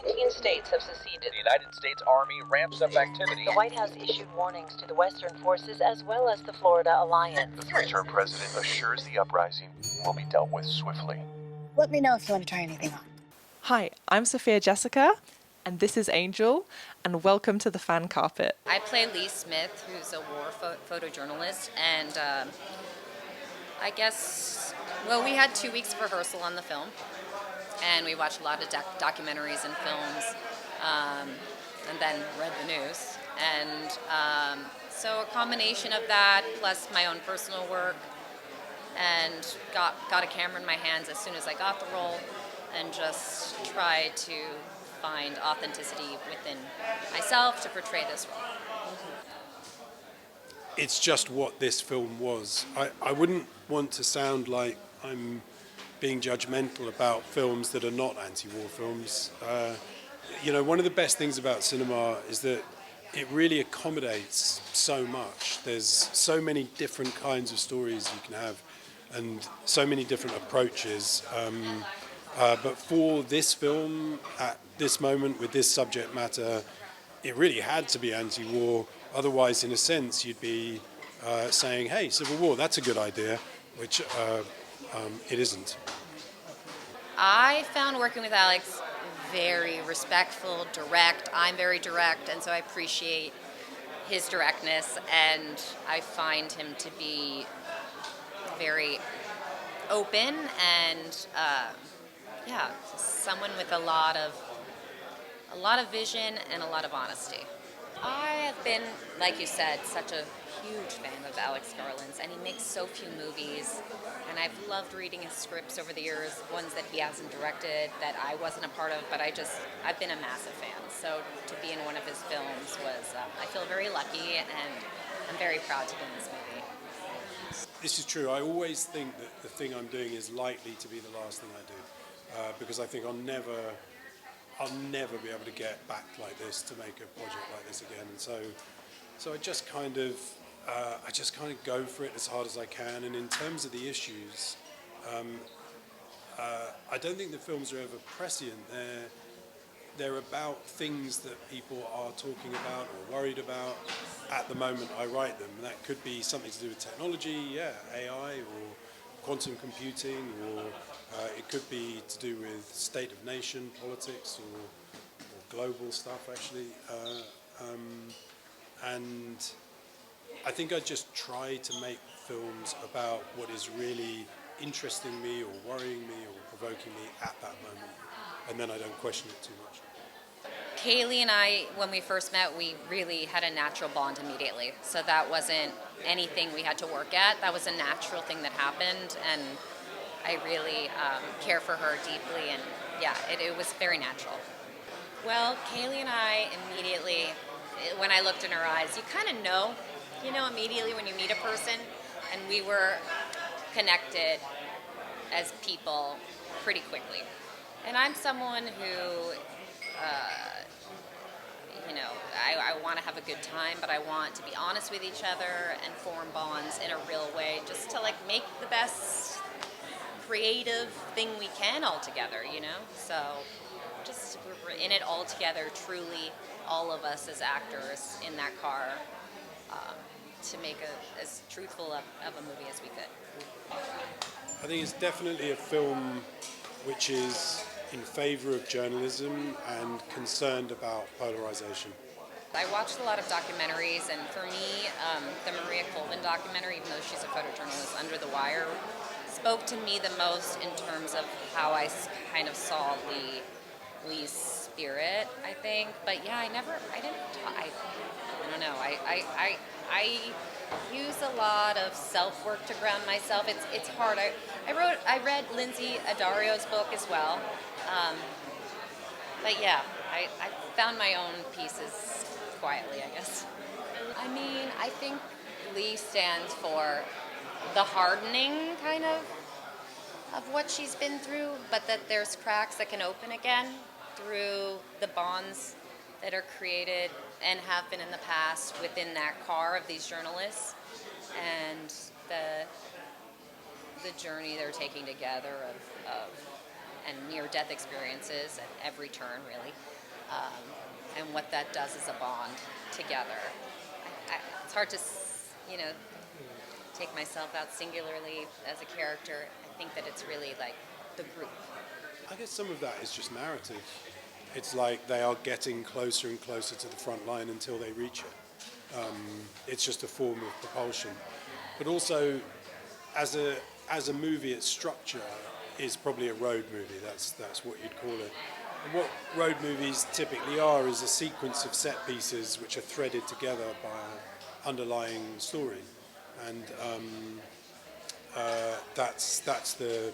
19 states have seceded. The United States Army ramps up activity. The White House issued warnings to the Western forces as well as the Florida Alliance. The three-term president assures the uprising will be dealt with swiftly. Let me know if you want to try anything on. Hi, I'm Sophia Jessica, and this is Angel, and welcome to the Fan Carpet. I play Lee Smith, who's a war photojournalist, and I guess, we had 2 weeks of rehearsal on the film, and we watched a lot of documentaries and films, and then read the news. And so a combination of that, plus my own personal work, and got a camera in my hands as soon as I got the role, and just tried to find authenticity within myself to portray this role. It's just what this film was. I wouldn't want to sound like I'm being judgmental about films that are not anti-war films. One of the best things about cinema is that it really accommodates so much. There's so many different kinds of stories you can have and so many different approaches. But for this film, at this moment, with this subject matter, it really had to be anti-war. Otherwise, in a sense, you'd be saying, hey, Civil War, that's a good idea, which it isn't. I found working with Alex very respectful, direct. I'm very direct, and so I appreciate his directness, and I find him to be very open and someone with a lot of vision and a lot of honesty. I have been, like you said, such a huge fan of Alex Garland's, and he makes so few movies, and I've loved reading his scripts over the years, ones that he hasn't directed, that I wasn't a part of, but I've been a massive fan. So to be in one of his films was, I feel very lucky, and I'm very proud to be in this movie. This is true. I always think that the thing I'm doing is likely to be the last thing I do, because I think I'll never be able to get back like this to make a project like this again. And so I just kind of go for it as hard as I can. And in terms of the issues, I don't think the films are ever prescient. They're about things that people are talking about or worried about at the moment I write them. That could be something to do with technology, AI or quantum computing, or it could be to do with state of nation politics or global stuff, actually. And I think I just try to make films about what is really interesting me or worrying me or provoking me at that moment, and then I don't question it too much. Kaylee and I, when we first met, we really had a natural bond immediately. So that wasn't anything we had to work at. That was a natural thing that happened, and I really care for her deeply, and it was very natural. Well, Kaylee and I immediately, when I looked in her eyes, you kind of know immediately when you meet a person, and we were connected as people pretty quickly. And I'm someone who, I want to have a good time, but I want to be honest with each other and form bonds in a real way, just to make the best creative thing we can all together, So just we're in it all together, truly, all of us as actors in that car, to make as truthful of a movie as we could. I think it's definitely a film which is in favour of journalism and concerned about polarisation. I watched a lot of documentaries, and for me, the Maria Colvin documentary, even though she's a photojournalist, Under the Wire, spoke to me the most in terms of how I kind of saw Lee's spirit, I think. But I don't know. I use a lot of self-work to ground myself. It's hard. I read Lindsay Adario's book as well. I found my own pieces quietly, I guess. I mean, I think Lee stands for the hardening kind of what she's been through, but that there's cracks that can open again through the bonds that are created and have been in the past within that car of these journalists, and the journey they're taking together of and near-death experiences at every turn, really, and what that does as a bond together. It's hard to, take myself out singularly as a character. I think that it's really like the group. I guess some of that is just narrative. It's like they are getting closer and closer to the front line until they reach it. It's just a form of propulsion. But also, as a movie, its structure is probably a road movie. That's what you'd call it. And what road movies typically are is a sequence of set pieces which are threaded together by an underlying story. And that's the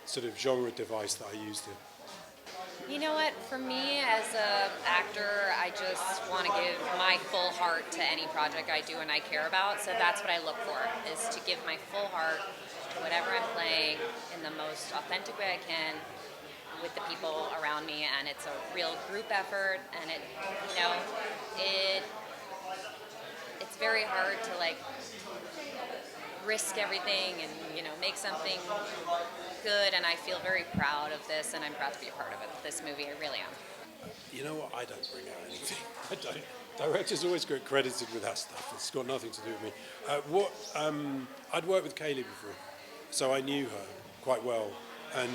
sort of genre device that I used here. You know what? For me, as an actor, I just want to give my full heart to any project I do and I care about. So that's what I look for, is to give my full heart to whatever I'm playing in the most authentic way I can with the people around me. And it's a real group effort, and it's very hard to risk everything and make something good, and I feel very proud of this, and I'm proud to be a part of it. This movie, I really am. You know what? I don't bring out anything. I don't. Directors always get credited with that stuff. It's got nothing to do with me. I'd worked with Kaylee before, so I knew her quite well, and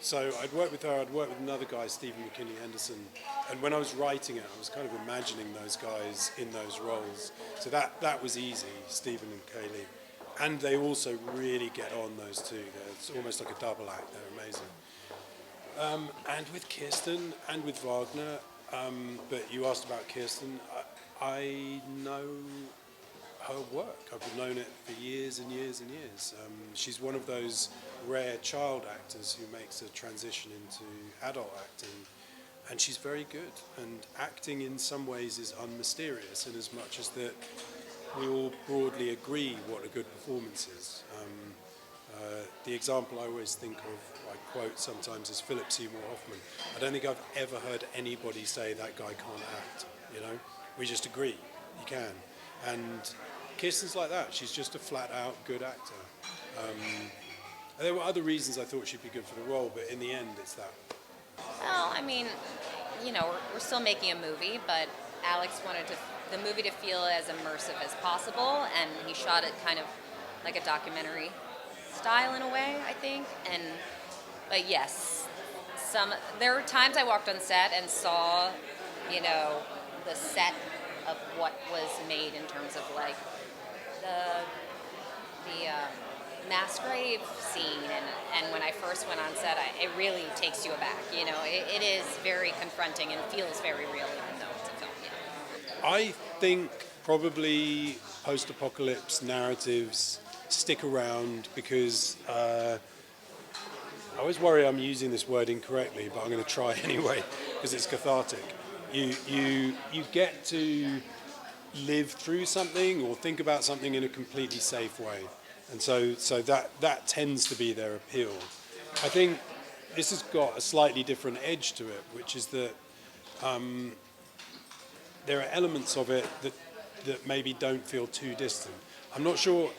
so I'd worked with her. I'd worked with another guy, Stephen McKinney Henderson, and when I was writing it, I was kind of imagining those guys in those roles. So that was easy, Stephen and Kaylee. And they also really get on, those two. It's almost like a double act. They're amazing. And with Kirsten and with Wagner, but you asked about Kirsten, I know her work. I've known it for years and years and years. She's one of those rare child actors who makes a transition into adult acting, and she's very good. And acting in some ways is unmysterious in as much as that we all broadly agree what a good performance is. The example I always think of, I quote sometimes, is Philip Seymour Hoffman. I don't think I've ever heard anybody say that guy can't act, We just agree, he can. And Kirsten's like that. She's just a flat-out good actor. There were other reasons I thought she'd be good for the role, but in the end, it's that. Well, I mean, we're still making a movie, but Alex wanted the movie to feel as immersive as possible, and he shot it kind of like a documentary style in a way, I think. But yes, there were times I walked on set and saw, the set of what was made in terms of the mass grave scene, and when I first went on set, it really takes you aback. It is very confronting and feels very real, even though it's a film. I think probably post-apocalypse narratives stick around because I always worry I'm using this word incorrectly, but I'm going to try anyway because it's cathartic. You get to live through something or think about something in a completely safe way, and so that tends to be their appeal. I think this has got a slightly different edge to it, which is that there are elements of it that maybe don't feel too distant. I'm not sure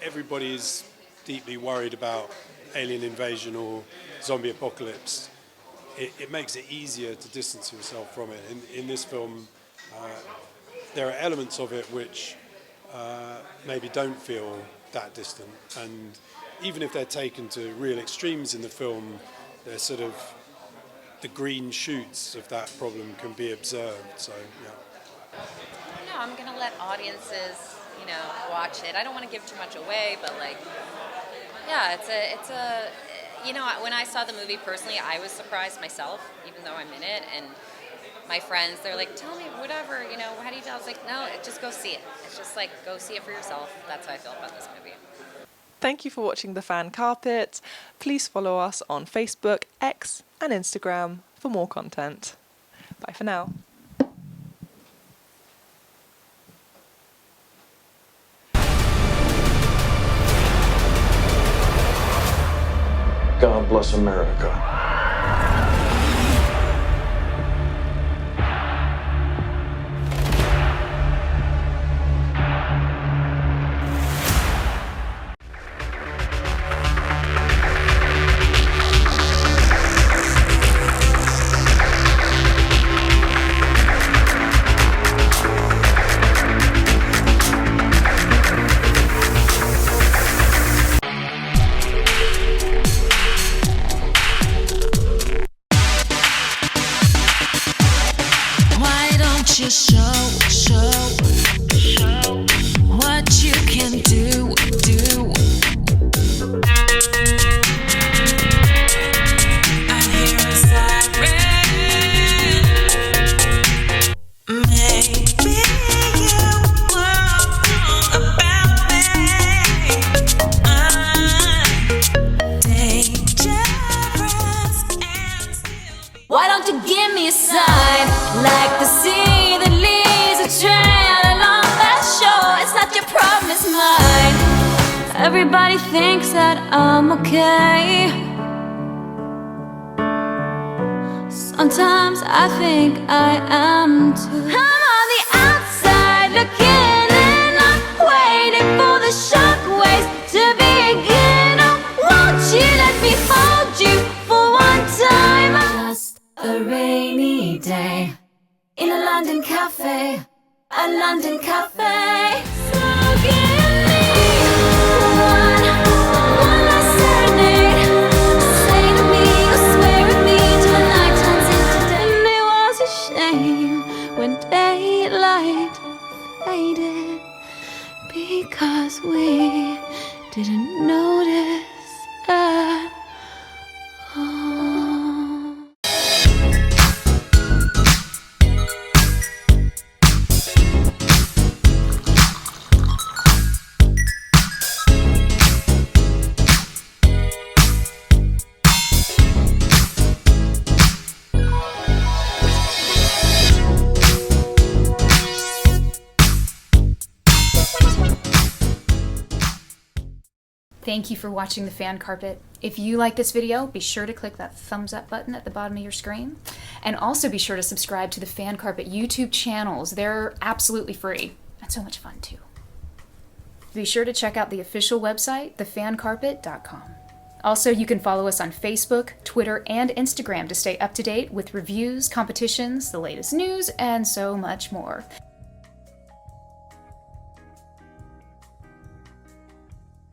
everybody is deeply worried about alien invasion or zombie apocalypse. It makes it easier to distance yourself from it. In this film, there are elements of it which maybe don't feel that distant. And even if they're taken to real extremes in the film, they're sort of the green shoots of that problem can be observed. So, yeah. No, I'm going to let audiences, watch it. I don't want to give too much away, but it's a, when I saw the movie personally, I was surprised myself, even though I'm in it. And my friends, they're like, tell me whatever, how do you feel? I was like, no, just go see it. It's just go see it for yourself. That's how I feel about this movie. Thank you for watching The Fan Carpet. Please follow us on Facebook, X, and Instagram for more content. Bye for now. God bless America. to show what you can do. I hear a siren. Maybe you were wrong about me. I'm dangerous and still. Why don't you give me a sign, like the sea that leads a trail along that shore? It's not your problem, it's mine. Everybody thinks that I'm okay. Sometimes I think I am too. I'm on the outside looking in, I'm waiting for the shockwaves to begin. Oh, won't you let me hold you for one time? Just a rainy day in a London cafe, a London cafe. So give me one last serenade. Say to me, or swear at me till the night turns into day. And it was a shame when daylight faded, because we didn't notice at all. Thank you for watching The Fan Carpet. If you like this video, be sure to click that thumbs up button at the bottom of your screen. And also be sure to subscribe to the Fan Carpet YouTube channels. They're absolutely free and so much fun too. Be sure to check out the official website, thefancarpet.com. Also, you can follow us on Facebook, Twitter, and Instagram to stay up to date with reviews, competitions, the latest news, and so much more.